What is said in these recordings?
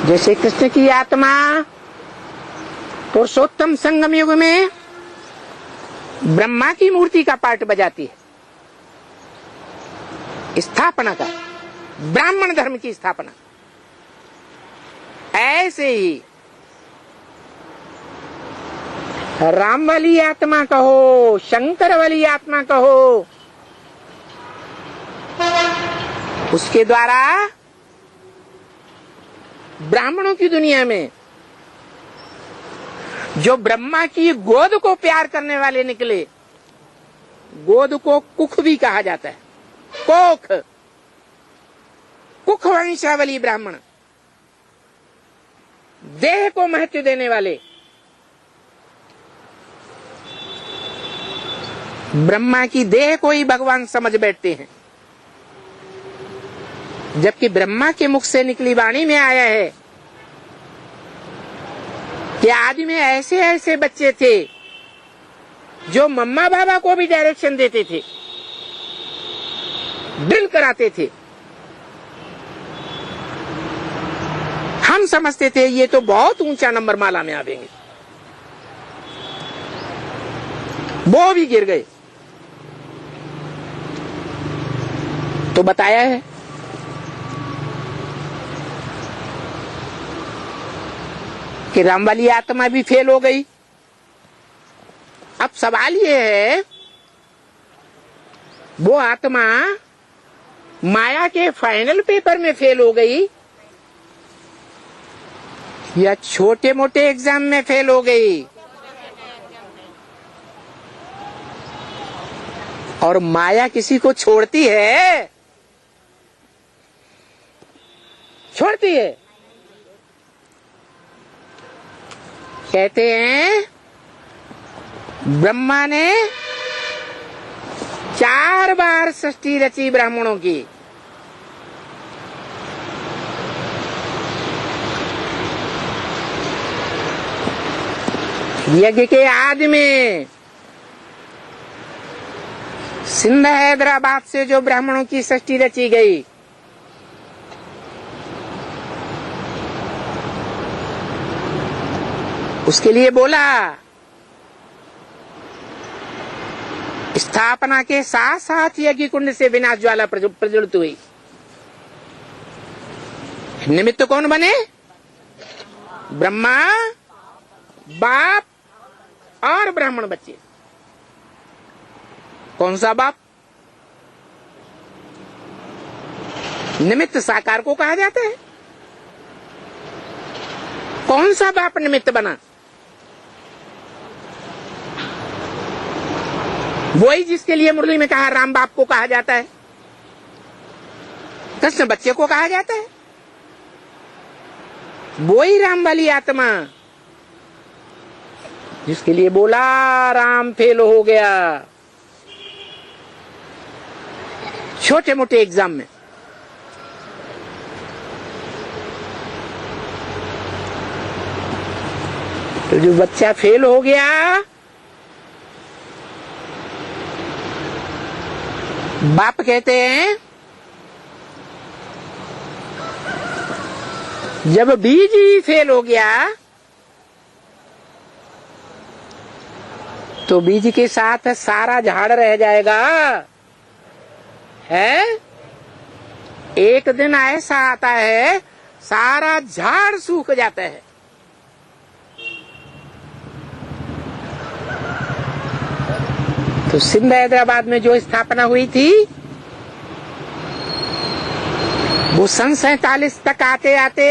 जैसे कृष्ण की आत्मा पुरुषोत्तम संगम युग में ब्रह्मा की मूर्ति का पार्ट बजाती है, स्थापना का, ब्राह्मण धर्म की स्थापना, ऐसे ही राम वाली आत्मा कहो, शंकर वाली आत्मा कहो, उसके द्वारा ब्राह्मणों की दुनिया में जो ब्रह्मा की गोद को प्यार करने वाले निकले, गोद को कुख भी कहा जाता है, कोख, कुख वंशावली ब्राह्मण, देह को महत्व देने वाले, ब्रह्मा की देह को ही भगवान समझ बैठते हैं। जबकि ब्रह्मा के मुख से निकली वाणी में आया है कि आदि में ऐसे ऐसे बच्चे थे जो मम्मा बाबा को भी डायरेक्शन देते थे, ड्रिल कराते थे। हम समझते थे ये तो बहुत ऊंचा नंबर माला में आवेंगे, वो भी गिर गए। तो बताया है कि राम वाली आत्मा भी फेल हो गई। अब सवाल ये है, वो आत्मा माया के फाइनल पेपर में फेल हो गई या छोटे मोटे एग्जाम में फेल हो गई? और माया किसी को छोड़ती है? छोड़ती है? कहते हैं ब्रह्मा ने 4 बार सृष्टि रची ब्राह्मणों की। यज्ञ के आदि में सिंध हैदराबाद से जो ब्राह्मणों की सृष्टि रची गई, उसके लिए बोला स्थापना के साथ साथ यज्ञ कुंड से विनाश ज्वाला प्रज्वलित हुई। निमित्त कौन बने? ब्रह्मा, बाप और ब्राह्मण बच्चे। कौन सा बाप? निमित्त साकार को कहा जाता है। कौन सा बाप निमित्त बना? वही जिसके लिए मुरली में कहा राम बाप को कहा जाता है, कृष्ण बच्चे को कहा जाता है। वही राम वाली आत्मा जिसके लिए बोला राम फेल हो गया छोटे मोटे एग्जाम में। तो जो बच्चा फेल हो गया, बाप कहते हैं जब बीज ही फेल हो गया तो बीज के साथ सारा झाड़ रह जाएगा, है? एक दिन ऐसा आता है सारा झाड़ सूख जाता है। तो सिंध हैदराबाद में जो स्थापना हुई थी वो सन 47 तक आते आते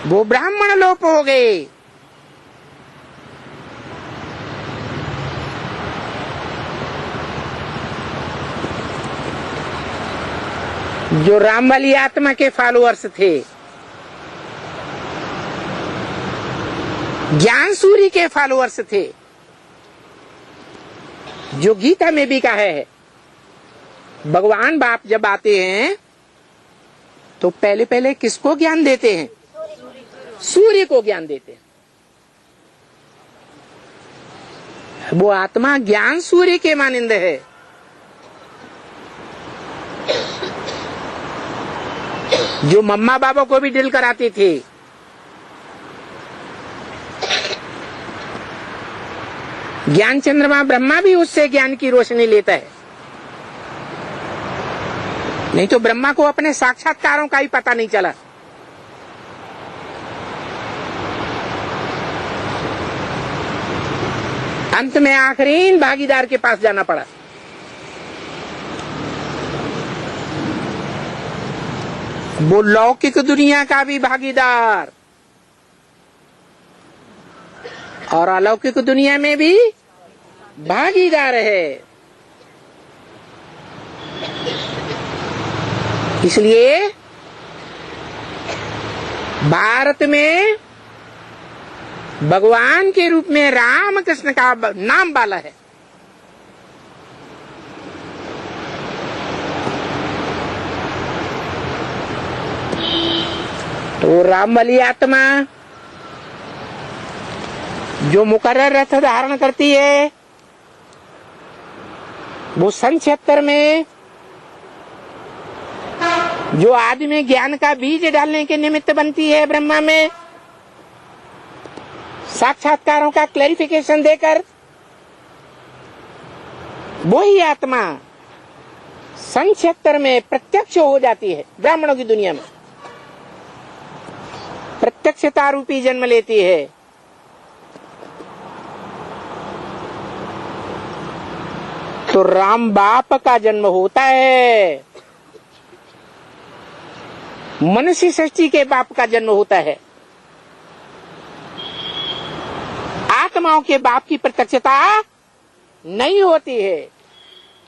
वो ब्राह्मण लोप हो गए। जो राम वाली आत्मा के फॉलोअर्स थे, ज्ञान सूर्य के फॉलोअर्स थे, जो गीता में भी कहा है भगवान बाप जब आते हैं तो पहले पहले किसको ज्ञान देते हैं? सूर्य को ज्ञान देते हैं। वो आत्मा ज्ञान सूर्य के मानिंद है। जो मम्मा बाबा को भी दिल कराती थी। ज्ञान चंद्रमा ब्रह्मा भी उससे ज्ञान की रोशनी लेता है। नहीं तो ब्रह्मा को अपने साक्षात्कारों का ही पता नहीं चला। अंत में आखिरी भागीदार के पास जाना पड़ा। वो लौकिक दुनिया का भी भागीदार और अलौकिक दुनिया में भी भागीदार है। इसलिए भारत में भगवान के रूप में राम कृष्ण का नाम वाला है। तो राम वाली आत्मा जो मुकर्रर रथ धारण करती है, वो सन 76 में जो आदि में ज्ञान का बीज डालने के निमित्त बनती है, ब्रह्मा में साक्षात्कारों का क्लैरिफिकेशन देकर, वही आत्मा सन 76 में प्रत्यक्ष हो जाती है। ब्राह्मणों की दुनिया में प्रत्यक्षता रूपी जन्म लेती है। तो राम बाप का जन्म होता है, मनुष्य सृष्टि के बाप का जन्म होता है। आत्माओं के बाप की प्रत्यक्षता नहीं होती है।